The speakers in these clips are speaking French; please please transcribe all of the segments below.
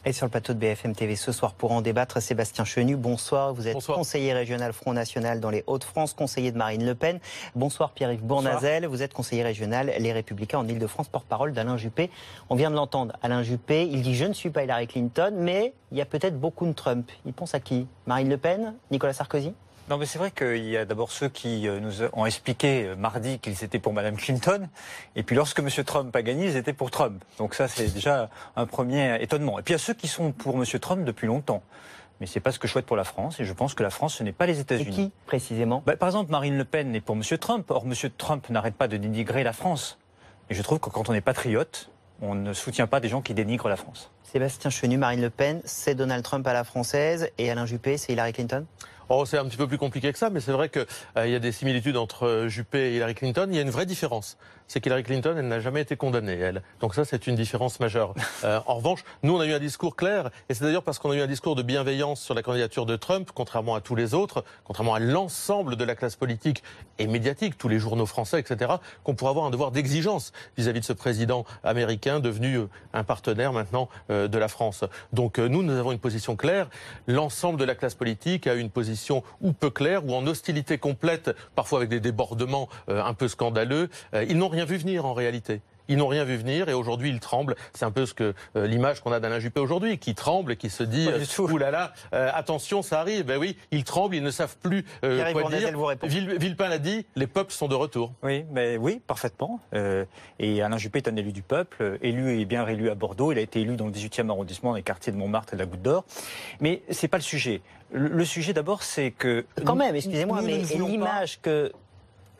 Et sur le plateau de BFM TV ce soir pour en débattre, Sébastien Chenu, bonsoir. Vous êtes conseiller régional Front National dans les Hauts-de-France, conseiller de Marine Le Pen. Bonsoir Pierre-Yves Bournazel, vous êtes conseiller régional Les Républicains en Ile-de-France, porte-parole d'Alain Juppé. On vient de l'entendre, Alain Juppé, il dit « je ne suis pas Hillary Clinton », mais il y a peut-être beaucoup de Trump. Il pense à qui? Marine Le Pen? Nicolas Sarkozy? Non, mais c'est vrai qu'il y a d'abord ceux qui nous ont expliqué mardi qu'ils étaient pour Madame Clinton, et puis lorsque Monsieur Trump a gagné, ils étaient pour Trump. Donc ça, c'est déjà un premier étonnement. Et puis il y a ceux qui sont pour Monsieur Trump depuis longtemps. Mais c'est pas ce que je souhaite pour la France, et je pense que la France, ce n'est pas les États-Unis. Et qui, précisément? Par exemple, Marine Le Pen est pour Monsieur Trump. Or, Monsieur Trump n'arrête pas de dénigrer la France. Et je trouve que quand on est patriote, on ne soutient pas des gens qui dénigrent la France. Sébastien Chenu, Marine Le Pen, c'est Donald Trump à la française, et Alain Juppé, c'est Hillary Clinton? Oh, c'est un petit peu plus compliqué que ça, mais c'est vrai qu'il y a des similitudes entre Juppé et Hillary Clinton. Il y a une vraie différence. C'est qu'Hillary Clinton, elle n'a jamais été condamnée, elle. Donc ça, c'est une différence majeure. En revanche, nous, on a eu un discours clair, et c'est d'ailleurs parce qu'on a eu un discours de bienveillance sur la candidature de Trump, contrairement à tous les autres, contrairement à l'ensemble de la classe politique et médiatique, tous les journaux français, etc., qu'on pourra avoir un devoir d'exigence vis-à-vis de ce président américain devenu un partenaire maintenant de la France. Donc nous avons une position claire. L'ensemble de la classe politique a une position ou peu claire, ou en hostilité complète, parfois avec des débordements un peu scandaleux. Ils n'ont rien vu venir en réalité. Ils n'ont rien vu venir et aujourd'hui ils tremblent. C'est un peu ce que l'image qu'on a d'Alain Juppé aujourd'hui, qui tremble et qui se dit oulala, attention, ça arrive. Ben oui, ils tremblent, ils ne savent plus quoi dire. Villepin l'a dit, les peuples sont de retour. Oui, mais oui, parfaitement. Et Alain Juppé est un élu du peuple, élu et bien réélu à Bordeaux. Il a été élu dans le 18e arrondissement, dans les quartiers de Montmartre et de la Goutte d'Or. Mais c'est pas le sujet. Le sujet d'abord, c'est que quand même, excusez-moi, mais l'image que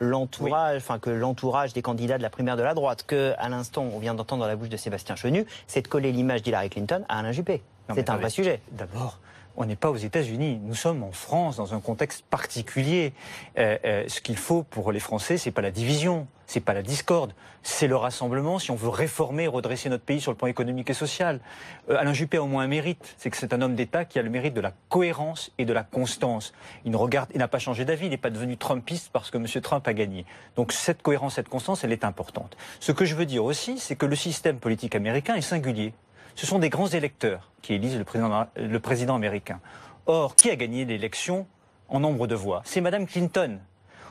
l'entourage, enfin que l'entourage des candidats de la primaire de la droite, que à l'instant on vient d'entendre dans la bouche de Sébastien Chenu, c'est de coller l'image d'Hillary Clinton à Alain Juppé. C'est un vrai sujet. D'abord, on n'est pas aux États-Unis. Nous sommes en France, dans un contexte particulier. Ce qu'il faut pour les Français, c'est pas la division, c'est pas la discorde, c'est le rassemblement si on veut réformer et redresser notre pays sur le plan économique et social. Alain Juppé a au moins un mérite, c'est que c'est un homme d'État qui a le mérite de la cohérence et de la constance. Il n'a pas changé d'avis, il n'est pas devenu trumpiste parce que M. Trump a gagné. Donc cette cohérence, cette constance, elle est importante. Ce que je veux dire aussi, c'est que le système politique américain est singulier. Ce sont des grands électeurs qui élisent le président américain. Or, qui a gagné l'élection en nombre de voix? C'est Madame Clinton.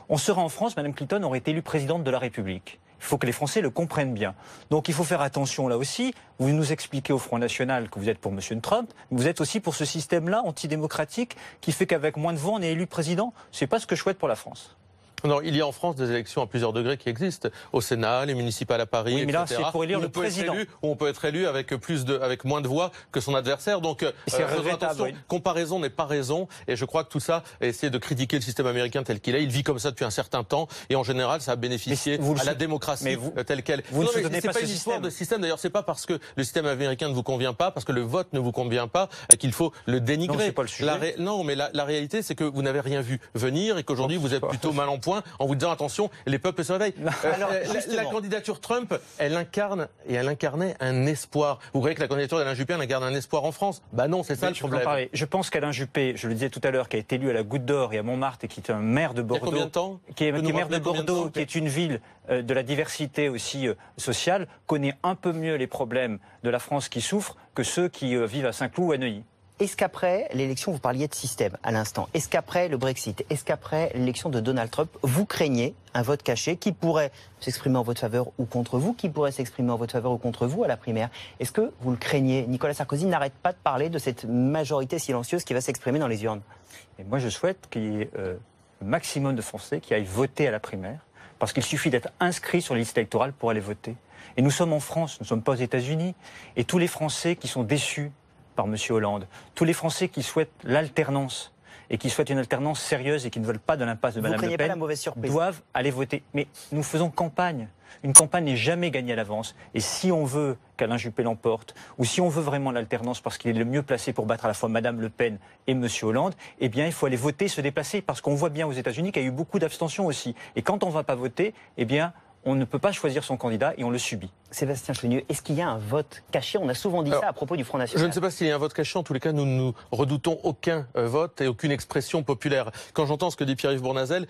On sera en France, Madame Clinton aurait été élue présidente de la République. Il faut que les Français le comprennent bien. Donc il faut faire attention là aussi. Vous nous expliquez au Front National que vous êtes pour M. Trump, mais vous êtes aussi pour ce système-là antidémocratique qui fait qu'avec moins de voix, on est élu président. C'est pas ce que je souhaite pour la France. Non, il y a en France des élections à plusieurs degrés qui existent. Au Sénat, les municipales à Paris, oui, mais etc. là, c'est pour élire le président. On peut être élu avec avec moins de voix que son adversaire. Donc, attention, comparaison n'est pas raison. Et je crois que tout ça, essayer de critiquer le système américain tel qu'il est, il vit comme ça depuis un certain temps. Et en général, ça a bénéficié à la démocratie telle qu'elle. Vous ne soutenez pas ce système. Histoire de système. D'ailleurs, c'est pas parce que le système américain ne vous convient pas, parce que le vote ne vous convient pas, qu'il faut le dénigrer. Non, c'est pas le sujet. Non, mais la réalité, c'est que vous n'avez rien vu venir et qu'aujourd'hui, vous êtes plutôt mal en point en vous disant attention, les peuples se réveillent. La candidature Trump, elle incarne et elle incarnait un espoir. Vous croyez que la candidature d'Alain Juppé incarne un espoir en France? Bah non, c'est ça le problème. Je pense qu'Alain Juppé, je le disais tout à l'heure, qui a été élu à la Goutte d'Or et à Montmartre et qui est un maire de Bordeaux. Il y a combien de temps? Qui est maire de Bordeaux, qui est une ville de la diversité aussi sociale, connaît un peu mieux les problèmes de la France qui souffrent que ceux qui vivent à Saint-Cloud ou à Neuilly. Est-ce qu'après l'élection, vous parliez de système à l'instant, est-ce qu'après le Brexit, est-ce qu'après l'élection de Donald Trump, vous craignez un vote caché qui pourrait s'exprimer en votre faveur ou contre vous, qui pourrait s'exprimer en votre faveur ou contre vous à la primaire? Est-ce que vous le craignez? Nicolas Sarkozy n'arrête pas de parler de cette majorité silencieuse qui va s'exprimer dans les urnes. Et moi, je souhaite qu'il y ait le maximum de Français qui aillent voter à la primaire, parce qu'il suffit d'être inscrit sur les listes électorales pour aller voter. Et nous sommes en France, nous ne sommes pas aux États-Unis, et tous les Français qui sont déçus par M. Hollande, tous les Français qui souhaitent l'alternance et qui souhaitent une alternance sérieuse et qui ne veulent pas de l'impasse de Mme Le Pen, doivent aller voter. Mais nous faisons campagne. Une campagne n'est jamais gagnée à l'avance. Et si on veut qu'Alain Juppé l'emporte, ou si on veut vraiment l'alternance parce qu'il est le mieux placé pour battre à la fois Mme Le Pen et M. Hollande, eh bien il faut aller voter, se déplacer, parce qu'on voit bien aux États-Unis qu'il y a eu beaucoup d'abstention aussi. Et quand on ne va pas voter, eh bien on ne peut pas choisir son candidat et on le subit. Sébastien Chenu, est-ce qu'il y a un vote caché? On a souvent dit ça à propos du Front National. Je ne sais pas s'il y a un vote caché. En tous les cas, nous ne redoutons aucun vote et aucune expression populaire. Quand j'entends ce que dit Pierre-Yves Bournazel,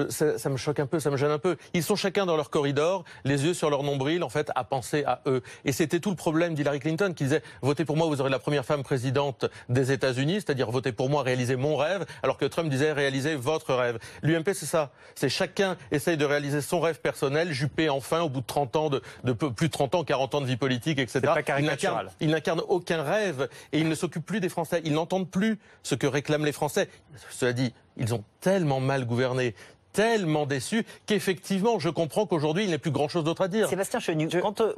ça me choque un peu, ça me gêne un peu. Ils sont chacun dans leur corridor, les yeux sur leur nombril, en fait, à penser à eux. Et c'était tout le problème d'Hillary Clinton, qui disait « Votez pour moi, vous aurez la première femme présidente des États-Unis », c'est-à-dire « Votez pour moi, réalisez mon rêve », alors que Trump disait « Réalisez votre rêve ». L'UMP, c'est ça. C'est chacun essaye de réaliser son rêve personnel, Juppé, enfin, au bout de 30 ans, de plus de 30 ans, 40 ans de vie politique, etc. C'est pas caricatural. Il n'incarne aucun rêve et il ne s'occupe plus des Français. Ils n'entendent plus ce que réclament les Français. Cela dit, ils ont tellement mal gouverné, tellement déçus, qu'effectivement, je comprends qu'aujourd'hui, il n'y a plus grand-chose d'autre à dire. Sébastien Chenu,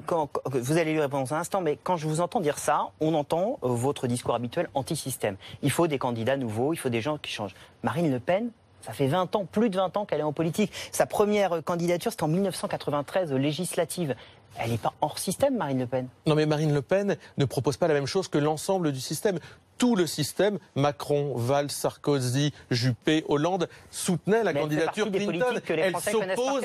quand vous allez lui répondre dans un instant, mais quand je vous entends dire ça, on entend votre discours habituel anti-système. Il faut des candidats nouveaux, il faut des gens qui changent. Marine Le Pen, ça fait 20 ans, plus de 20 ans qu'elle est en politique. Sa première candidature, c'était en 1993 aux législatives. Elle n'est pas hors système, Marine Le Pen. Non, mais Marine Le Pen ne propose pas la même chose que l'ensemble du système. Tout le système, Macron, Valls, Sarkozy, Juppé, Hollande, soutenait la candidature Clinton.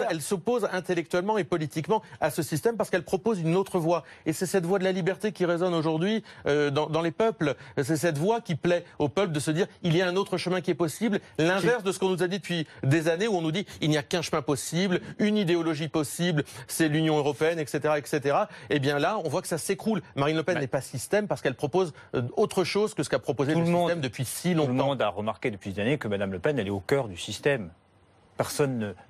Elle s'oppose intellectuellement et politiquement à ce système parce qu'elle propose une autre voie. Et c'est cette voie de la liberté qui résonne aujourd'hui dans les peuples. C'est cette voie qui plaît au peuple de se dire il y a un autre chemin qui est possible. L'inverse de ce qu'on nous a dit depuis des années où on nous dit il n'y a qu'un chemin possible, une idéologie possible, c'est l'Union européenne, etc., etc. Et bien là, on voit que ça s'écroule. Marine Le Pen n'est pas système parce qu'elle propose autre chose que ce qu'a proposé le système depuis si longtemps. Tout le monde a remarqué depuis des années que Mme Le Pen, elle est au cœur du système.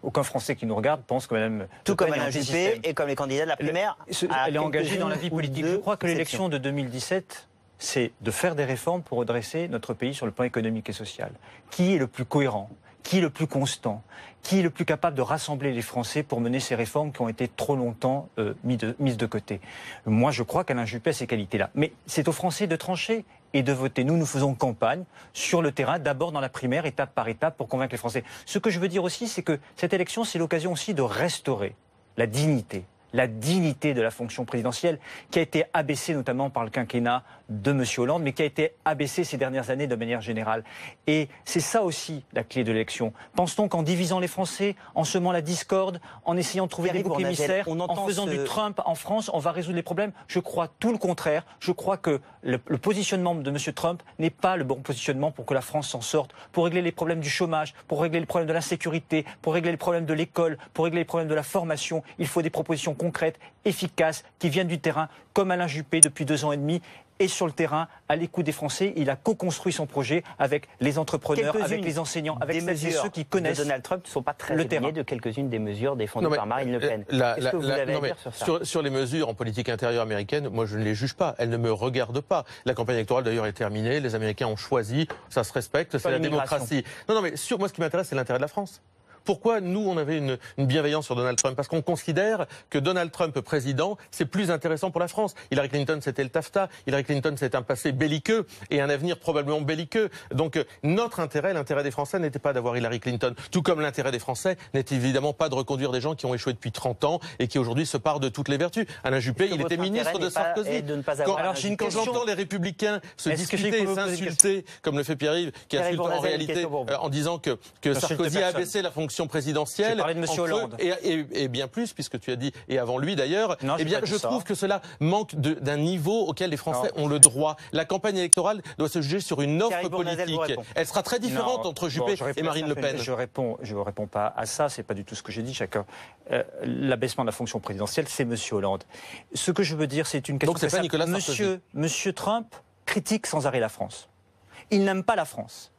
Aucun Français qui nous regarde pense que Mme tout comme Alain Juppé et comme les candidats de la primaire. Elle est engagée dans la vie politique. Je crois que l'élection de 2017, c'est de faire des réformes pour redresser notre pays sur le plan économique et social. Qui est le plus cohérent ? Qui est le plus constant? Qui est le plus capable de rassembler les Français pour mener ces réformes qui ont été trop longtemps mises de côté? Moi, je crois qu'Alain Juppé a ces qualités-là. Mais c'est aux Français de trancher et de voter. Nous faisons campagne sur le terrain, d'abord dans la primaire, étape par étape, pour convaincre les Français. Ce que je veux dire aussi, c'est que cette élection, c'est l'occasion aussi de restaurer la dignité de la fonction présidentielle, qui a été abaissée notamment par le quinquennat de M. Hollande, mais qui a été abaissée ces dernières années de manière générale. Et c'est ça aussi la clé de l'élection. Pense-t-on qu'en divisant les Français, en semant la discorde, en essayant de trouver des boucs émissaires, en faisant du Trump en France, on va résoudre les problèmes? Je crois tout le contraire. Je crois que le positionnement de M. Trump n'est pas le bon positionnement pour que la France s'en sorte, pour régler les problèmes du chômage, pour régler les problèmes de l'insécurité, pour régler les problèmes de l'école, pour régler les problèmes de la formation. Il faut des propositions concrètes, efficaces, qui viennent du terrain, comme Alain Juppé depuis 2 ans et demi. Et sur le terrain, à l'écoute des Français, il a co-construit son projet avec les entrepreneurs, avec les enseignants, avec celles et ceux qui connaissent de Donald Trump ne sont pas très éloignés de quelques-unes des mesures défendues par Marine Le Pen. Qu'est-ce que vous avez à dire sur ça? Sur les mesures en politique intérieure américaine, moi je ne les juge pas. Elles ne me regardent pas. La campagne électorale d'ailleurs est terminée. Les Américains ont choisi. Ça se respecte. C'est la démocratie. Non, mais moi ce qui m'intéresse, c'est l'intérêt de la France. Pourquoi nous, on avait une bienveillance sur Donald Trump? Parce qu'on considère que Donald Trump président, c'est plus intéressant pour la France. Hillary Clinton, c'était le TAFTA. Hillary Clinton, c'est un passé belliqueux et un avenir probablement belliqueux. Donc notre intérêt, l'intérêt des Français n'était pas d'avoir Hillary Clinton. Tout comme l'intérêt des Français n'est évidemment pas de reconduire des gens qui ont échoué depuis 30 ans et qui aujourd'hui se parent de toutes les vertus. Alain Juppé, il était ministre de Sarkozy. Quand j'entends les Républicains se discuter et s'insulter, comme le fait Pierre-Yves, qui insulte en réalité en disant que Sarkozy a abaissé la fonction présidentielle. J'ai parlé de M. Hollande. Et bien plus, puisque tu as dit, et avant lui d'ailleurs, eh bien, je trouve que cela manque d'un niveau auquel les Français ont le droit. La campagne électorale doit se juger sur une offre politique. Elle sera très différente entre Juppé et Marine Le Pen. Je réponds pas à ça, c'est pas du tout ce que j'ai dit. Chacun. L'abaissement de la fonction présidentielle, c'est M. Hollande. Ce que je veux dire, c'est une question. Donc c'est pas Nicolas Sarkozy. Monsieur Trump critique sans arrêt la France. Il n'aime pas la France.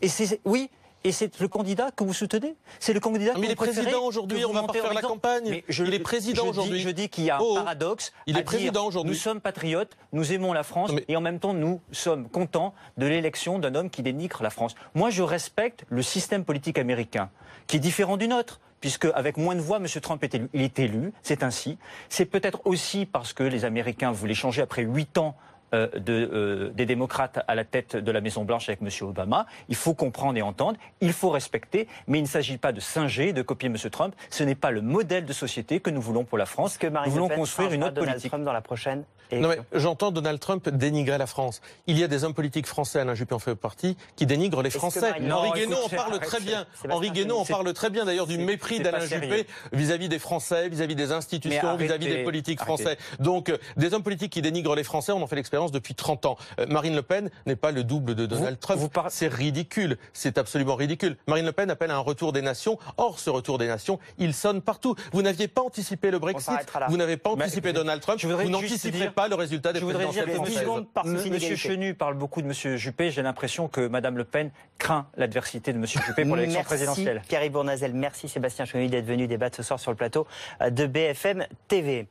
Et c'est le candidat que vous soutenez? C'est le candidat que vous préférez? Mais il est président aujourd'hui, on va pas faire la campagne. Il est président aujourd'hui. Je dis qu'il y a un paradoxe. Il est président aujourd'hui. Nous sommes patriotes, nous aimons la France et en même temps nous sommes contents de l'élection d'un homme qui dénigre la France. Moi je respecte le système politique américain, qui est différent du nôtre. Puisque avec moins de voix, M. Trump est élu. Il est élu, c'est ainsi. C'est peut-être aussi parce que les Américains voulaient changer après 8 ans des démocrates à la tête de la Maison-Blanche avec M. Obama. Il faut comprendre et entendre, il faut respecter, mais il ne s'agit pas de singer, de copier M. Trump. Ce n'est pas le modèle de société que nous voulons pour la France. Que Marine nous voulons Le Pen construire une autre Donald politique. Trump dans la prochaine non mais j'entends Donald Trump dénigrer la France. Il y a des hommes politiques français, Alain Juppé en fait partie, qui dénigrent les Français. Henri Guénaud en parle très bien. Henri Guénaud en parle très bien d'ailleurs du mépris d'Alain Juppé vis-à-vis des Français, vis-à-vis des institutions, vis-à-vis des politiques français. Donc des hommes politiques qui dénigrent les Français, on en fait l'expérience depuis 30 ans. Marine Le Pen n'est pas le double de Donald Trump. C'est ridicule, c'est absolument ridicule. Marine Le Pen appelle à un retour des nations. Or, ce retour des nations, il sonne partout. Vous n'aviez pas anticipé le Brexit, vous n'avez pas anticipé Donald Trump, vous n'anticiperez pas le résultat des présidentielles françaises. Monsieur Chenu parle beaucoup de M. Juppé. J'ai l'impression que Mme Le Pen craint l'adversité de M. Juppé pour l'élection présidentielle. Merci Pierre-Yves Bournazel, merci Sébastien Chenu d'être venu débattre ce soir sur le plateau de BFM TV.